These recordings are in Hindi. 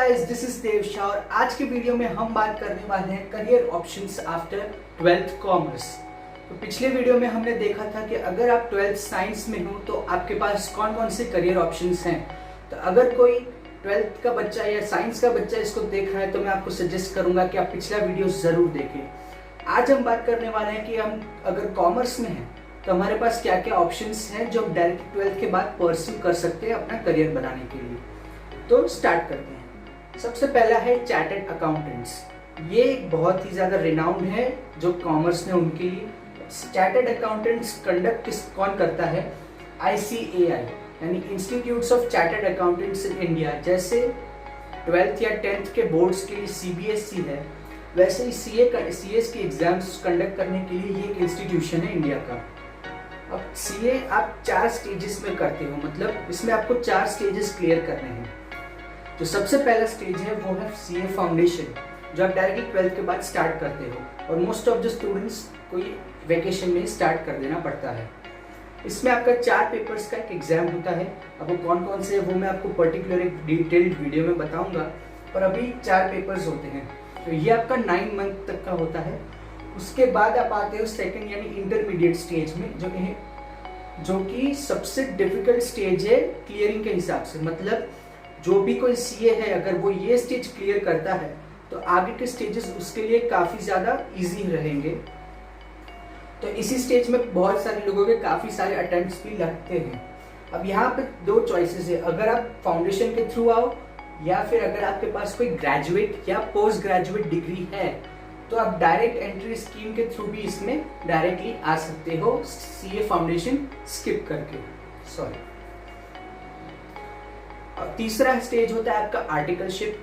गाइस, दिस इज देव शाह और आज के वीडियो में हम बात करने वाले हैं career options after 12th commerce. तो पिछले वीडियो में हमने देखा था कि अगर आप 12th साइंस में हो तो आपके पास कौन कौन से करियर ऑप्शंस हैं। तो अगर कोई 12th का बच्चा या साइंस का बच्चा इसको देख रहा है तो मैं आपको सजेस्ट करूंगा कि आप पिछला वीडियो जरूर देखें। आज हम बात करने वाले हैं कि हम अगर कॉमर्स में हैं तो हमारे पास क्या क्या ऑप्शंस हैं जो हम डायरेक्ट 12th के बाद परस्यू कर सकते हैं अपना करियर बनाने के लिए। तो स्टार्ट करते हैं। सबसे पहला है चार्टर्ड अकाउंटेंट्स। ये एक बहुत ही ज़्यादा रिनाउंड है जो कॉमर्स में उनके लिए। चार्टर्ड अकाउंटेंट्स कंडक्ट कौन करता है? ICAI यानी institutes of chartered accountants in India. जैसे 12th या 10th के बोर्ड्स के लिए CBSE है, वैसे ही CS के एग्जाम्स कंडक्ट करने के लिए ये एक इंस्टीट्यूशन है इंडिया का। अब CA आप 4 स्टेजेस में करते हो, मतलब इसमें आपको 4 स्टेजेस क्लियर करने हैं। जो सबसे पहला स्टेज है वो है CA फाउंडेशन, जो आप डायरेक्टली 12th के बाद स्टार्ट करते हो और मोस्ट ऑफ द स्टूडेंट्स को ये वेकेशन में स्टार्ट कर देना पड़ता है। इसमें आपका 4 पेपर्स का एक एग्जाम होता है। अब वो कौन कौन से है वो मैं आपको पर्टिकुलर एक डिटेल्ड वीडियो में बताऊंगा, पर अभी 4 पेपर्स होते हैं। तो ये आपका 9 मंथ तक का होता है। उसके बाद आप आते हो सेकंड यानी इंटरमीडिएट स्टेज में, जो कि सबसे डिफिकल्ट स्टेज है क्लियरिंग के हिसाब से। मतलब जो भी कोई CA है अगर वो ये स्टेज क्लियर करता है तो आगे के स्टेजेस उसके लिए काफ़ी ज़्यादा इजी रहेंगे। तो इसी स्टेज में बहुत सारे लोगों के काफ़ी सारे अटेम्प्ट्स भी लगते हैं। अब यहाँ पे 2 चॉइसेस है, अगर आप फाउंडेशन के थ्रू आओ या फिर अगर आपके पास कोई ग्रेजुएट या पोस्ट ग्रेजुएट डिग्री है तो आप डायरेक्ट एंट्री स्कीम के थ्रू भी इसमें डायरेक्टली आ सकते हो, CA फाउंडेशन स्किप करके। सॉरी। और तीसरा स्टेज होता है आपका आर्टिकलशिप।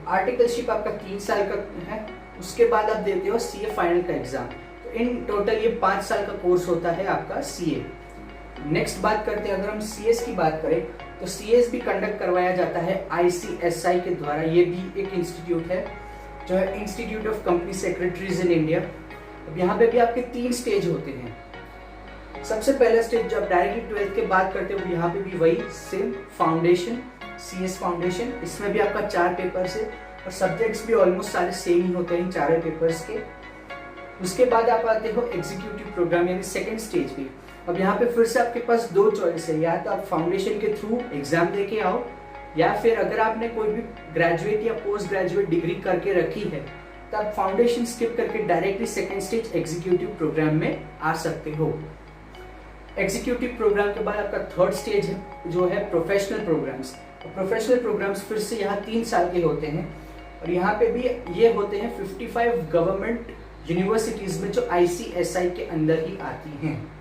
आर्टिकलशिप आपका 3 साल का है। उसके बाद आप देते हो CA फाइनल का एग्जाम। तो इन टोटल ये 5 साल का कोर्स होता है आपका CA। नेक्स्ट बात करते हैं, अगर हम CS की बात करें तो CS भी कंडक्ट करवाया जाता है ICSI के द्वारा। ये भी एक इंस्टीट्यूट है जो है institute of company secretaries in India. अब यहाँ पे भी आपके 3 स्टेज होते हैं। सबसे पहला स्टेज जो आप डायरेक्टली 12th के बाद करते हो यहाँ पे भी वही सेम फाउंडेशन, CS फाउंडेशन। इसमें भी आपका 4 पेपर्स है और सब्जेक्ट्स भी ऑलमोस्ट सारे सेम ही होते हैं चारों पेपर्स के। उसके बाद आप आते हो एग्जीक्यूटिव प्रोग्राम यानी सेकंड स्टेज पे। अब यहाँ पे फिर से आपके पास 2 चॉइस है, या तो आप फाउंडेशन के थ्रू एग्जाम दे के आओ या फिर अगर आपने कोई भी ग्रेजुएट या पोस्ट ग्रेजुएट डिग्री करके रखी है तो आप फाउंडेशन स्किप करके directly second stage executive programme में आ सकते हो। एग्जीक्यूटिव प्रोग्राम के बाद आपका 3rd स्टेज है जो है प्रोफेशनल प्रोग्राम्स। प्रोफेशनल प्रोग्राम्स फिर से यहाँ 3 साल के होते हैं और यहाँ पे भी ये होते हैं 55 गवर्नमेंट यूनिवर्सिटीज़ में जो ICSI के अंदर ही आती हैं।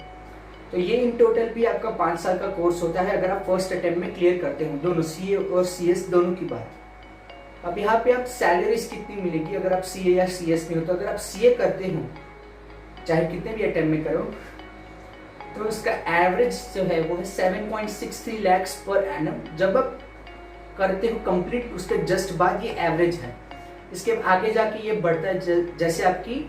तो ये इन टोटल भी आपका 5 साल का कोर्स होता है अगर आप फर्स्ट अटेम्प्ट में क्लियर करते हो, दोनों CA और CS दोनों की बात। अब यहाँ पे आप सैलरीज कितनी मिलेगी अगर आप CA या CS में हो। तो अगर आप CA करते हो चाहे कितने भी अटेम्प्ट में करो तो उसका एवरेज जो है वो है 7.63 lakhs पर एनम। जब आप करते हो कंप्लीट उसके जस्ट बाद ये एवरेज है। इसके आगे जाके ये बढ़ता है जैसे आपकी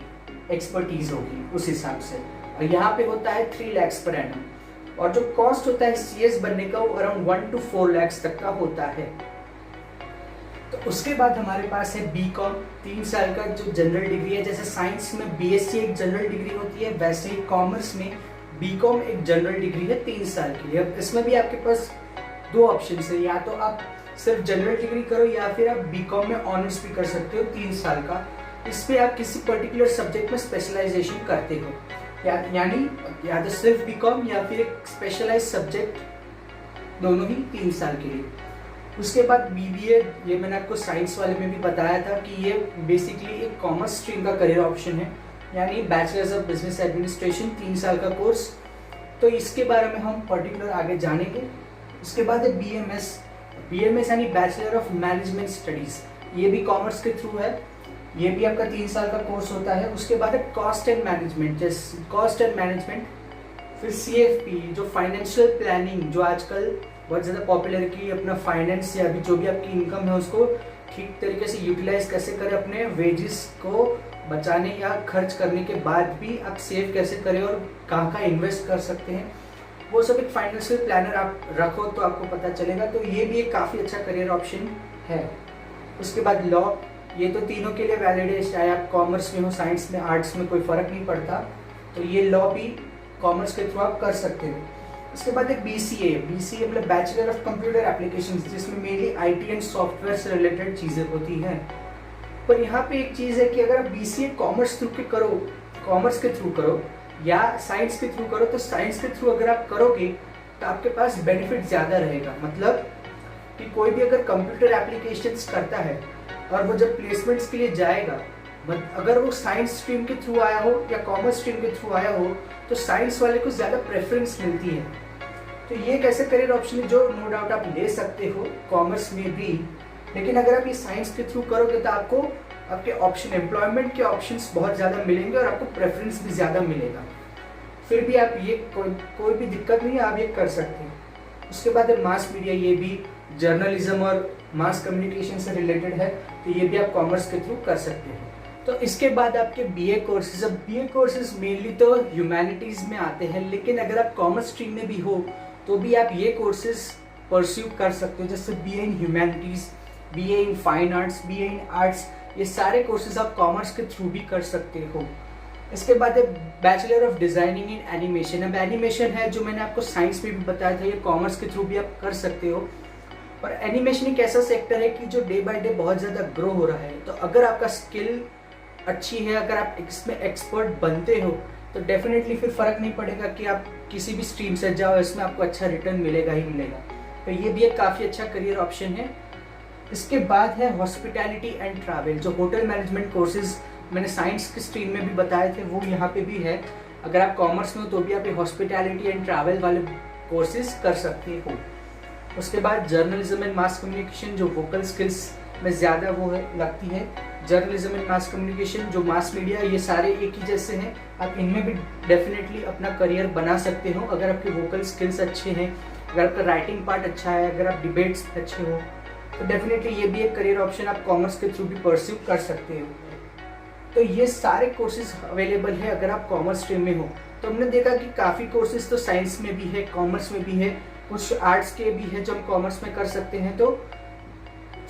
एक्सपर्टीज होगी उस हिसाब से। और यहाँ पे होता है 3 lakhs पर एनम और जो कॉस्ट होता है CS बनने का वो अराउंड 1 to 4 lakhs तक का होता है। तो उसके बाद हमारे पास है BCom, 3 साल का जो जनरल डिग्री है। जैसे साइंस में BSc एक जनरल डिग्री होती है, वैसे ही कॉमर्स में BCom एक जनरल डिग्री है 3 साल के लिए। अब इसमें भी आपके पास 2 ऑप्शन है, या तो आप सिर्फ जनरल डिग्री करो या फिर आप BCom में ऑनर्स भी कर सकते हो 3 साल का। इस पे आप किसी पर्टिकुलर सब्जेक्ट में स्पेशलाइजेशन करते हो, यानी या तो सिर्फ BCom या फिर एक स्पेशलाइज सब्जेक्ट, दोनों ही 3 साल के लिए। उसके बाद BBA, ये मैंने आपको साइंस वाले में भी बताया था कि ये बेसिकली एक कॉमर्स स्ट्रीम का करियर ऑप्शन है, यानी बैचलर्स ऑफ बिजनेस एडमिनिस्ट्रेशन 3 साल का कोर्स। तो इसके बारे में हम पर्टिकुलर आगे जानेंगे। उसके बाद है BMS यानी बैचलर ऑफ मैनेजमेंट स्टडीज। ये भी कॉमर्स के थ्रू है, ये भी आपका 3 साल का कोर्स होता है। उसके बाद है कॉस्ट एंड मैनेजमेंट, फिर CFP जो फाइनेंशियल प्लानिंग, जो आजकल बहुत ज़्यादा पॉपुलर की अपना फाइनेंस या अभी जो भी आपकी इनकम है उसको ठीक तरीके से यूटिलाइज कैसे करें, अपने वेजेस को बचाने या खर्च करने के बाद भी आप सेव कैसे करें और कहाँ इन्वेस्ट कर सकते हैं, वो सब एक फाइनेंशियल प्लानर आप रखो तो आपको पता चलेगा। तो ये भी एक काफ़ी अच्छा करियर ऑप्शन है। उसके बाद लॉ, ये तो तीनों के लिए वैलिड है, चाहे आप कॉमर्स में हो, साइंस में, आर्ट्स में, कोई फर्क नहीं पड़ता। तो ये लॉ भी कॉमर्स के थ्रू आप कर सकते हो। उसके बाद एक BCA मतलब बैचलर ऑफ कंप्यूटर एप्लीकेशन, जिसमें मेनली IT एंड सॉफ्टवेयर से रिलेटेड चीज़ें होती हैं। पर यहाँ पे एक चीज़ है कि अगर आप BCA कॉमर्स के थ्रू करो या साइंस के थ्रू करो, तो साइंस के थ्रू अगर आप करोगे तो आपके पास बेनिफिट ज़्यादा रहेगा। मतलब कि कोई भी अगर कंप्यूटर एप्लीकेशंस करता है और वो जब प्लेसमेंट्स के लिए जाएगा, अगर वो साइंस स्ट्रीम के थ्रू आया हो या कॉमर्स स्ट्रीम के थ्रू आया हो, तो साइंस वाले को ज़्यादा प्रेफरेंस मिलती है। तो ये एक ऐसा करियर ऑप्शन है जो नो डाउट आप ले सकते हो कॉमर्स में भी। लेकिन अगर आप ये साइंस के थ्रू करोगे तो आपको आपके ऑप्शन, एम्प्लॉयमेंट के ऑप्शंस बहुत ज़्यादा मिलेंगे और आपको प्रेफरेंस भी ज़्यादा मिलेगा। फिर भी आप ये कोई भी दिक्कत नहीं है, आप ये कर सकते हैं। उसके बाद है मास मीडिया, ये भी जर्नलिज्म और मास कम्युनिकेशन से रिलेटेड है, तो ये भी आप कॉमर्स के थ्रू कर सकते हैं। तो इसके बाद आपके BA कोर्सेज, अब BA कोर्सेज मेनली तो ह्यूमैनिटीज़ में आते हैं, लेकिन अगर आप कॉमर्स स्ट्रीम में भी हो तो भी आप ये कोर्सेज परस्यू कर सकते हो, जैसे BA in humanities, BA in fine arts, BA in arts, ये सारे कोर्सेज आप कॉमर्स के थ्रू भी कर सकते हो। इसके बाद है bachelor of designing in animation. अब एनिमेशन है जो मैंने आपको साइंस में भी बताया था, ये कॉमर्स के थ्रू भी आप कर सकते हो। और एनिमेशन एक ऐसा सेक्टर है कि जो डे बाय डे बहुत ज़्यादा ग्रो हो रहा है। तो अगर आपका स्किल अच्छी है, अगर आप इसमें एक्सपर्ट बनते हो, तो डेफिनेटली फिर फ़र्क नहीं पड़ेगा कि आप किसी भी स्ट्रीम से जाओ, इसमें आपको अच्छा रिटर्न मिलेगा ही मिलेगा। तो ये भी एक काफ़ी अच्छा करियर ऑप्शन है। इसके बाद है हॉस्पिटैलिटी एंड ट्रैवल, जो होटल मैनेजमेंट कोर्सेज मैंने साइंस के स्ट्रीम में भी बताए थे, वो यहाँ पे भी है। अगर आप कॉमर्स में हो तो भी आप ये हॉस्पिटैलिटी एंड ट्रैवल वाले कोर्सेज कर सकते हो। उसके बाद जर्नलिज्म एंड मास कम्युनिकेशन, जो वोकल स्किल्स में ज़्यादा वो है लगती है। जर्नलिज्म एंड मास कम्युनिकेशन, जो मास मीडिया, ये सारे एक ही जैसे हैं। आप इनमें भी डेफिनेटली अपना करियर बना सकते हो अगर आपके वोकल स्किल्स अच्छे हैं, अगर आपका राइटिंग पार्ट अच्छा है, अगर आप डिबेट्स अच्छे हो, तो डेफिनेटली ये भी एक करियर ऑप्शन आप कॉमर्स के थ्रू भी परस्यू कर सकते हो। तो ये सारे कोर्सेज अवेलेबल है अगर आप कॉमर्स स्ट्रीम में हो। तो हमने देखा कि काफ़ी कोर्सेज तो साइंस में भी है, कॉमर्स में भी है, कुछ आर्ट्स के भी है जो हम कॉमर्स में कर सकते हैं। तो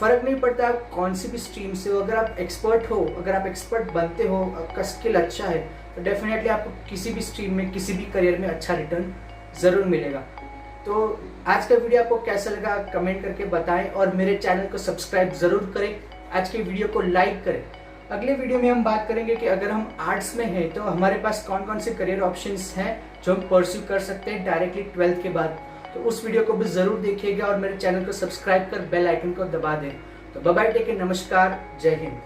फ़र्क नहीं पड़ता आप कौन सी भी स्ट्रीम से हो, अगर आप एक्सपर्ट हो, अगर आप एक्सपर्ट बनते हो, आपका स्किल अच्छा है, तो डेफिनेटली आपको किसी भी स्ट्रीम में, किसी भी करियर में अच्छा रिटर्न ज़रूर मिलेगा। तो आज का वीडियो आपको कैसा लगा कमेंट करके बताएं और मेरे चैनल को सब्सक्राइब ज़रूर करें, आज के वीडियो को लाइक करें। अगले वीडियो में हम बात करेंगे कि अगर हम आर्ट्स में हैं तो हमारे पास कौन कौन से करियर ऑप्शंस हैं जो हम परस्यू कर सकते हैं डायरेक्टली 12th के बाद। तो उस वीडियो को भी ज़रूर देखिएगा और मेरे चैनल को सब्सक्राइब कर बेल आइकन को दबा दें। तो बाय बाय, टेक केयर, नमस्कार, जय हिंद।